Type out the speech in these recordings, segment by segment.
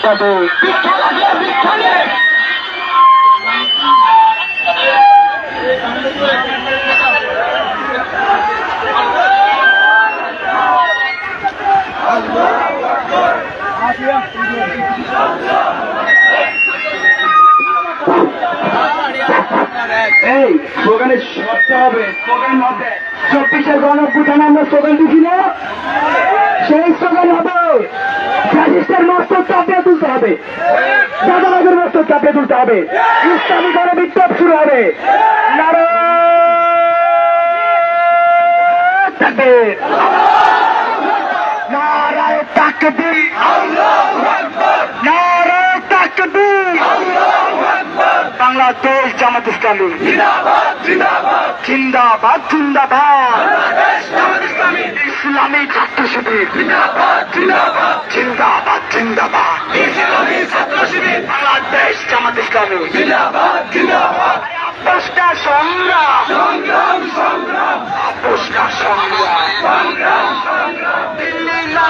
তবে ভিক্ষা লাগলে ভিক্ষা নিয়ে এই স্লোগানের শর্ত হবে, স্লোগান হবে 24-এর গণঅভ্যুত্থানে আমরা স্লোগান দিছি না, সেই স্লোগান হবে ফ্যাসিস্টের মস্তক চাপিয়ে তুলতে হবে, দাদাবাগের মস্তক চাপিয়ে তুলতে হবে, ইসলামী গণবিপ্লব শুরু হবে। নারায়ে তাকবীর, নারায়ে তাকবীর, বাংলাদেশ জামাত ইসলামী জিন্দাবাদ জিন্দাবাদ, ইসলামী ছাত্র শিবির জিন্দাবাদ জিন্দাবাদ, বাংলাদেশ জামাত ইসলামী জিন্দাবাদ। আপোষটা সংগ্রাম, আপোষটা সংগ্রাম, দিল্লি না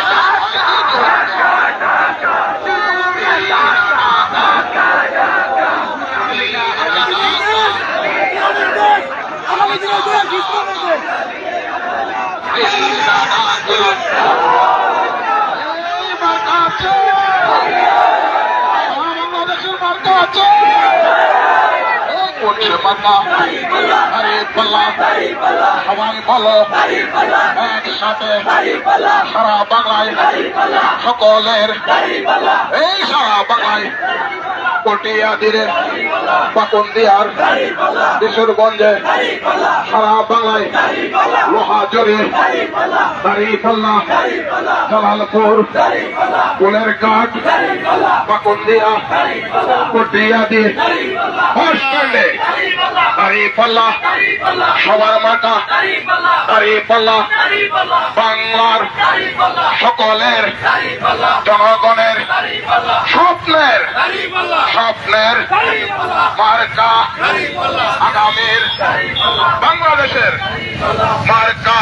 সবাই বলো একসাথে সারা বাংলায় সকলের, এই সারা বাংলায় পটিয়াদির পাকুন্দিয়ার কিশোরগঞ্জে সারা বাংলায় লোহাজরে দাঁড়িপাল্লা জালালপুর কুলের ঘাট পাকুন্দিয়া পটিয়াদি হসপিটালে দাঁড়িপাল্লা সবার মাথা দাঁড়িপাল্লা বাংলার সকলের জনগণের স্বপ্নের মার্কা আগামীর বাংলাদেশের মার্কা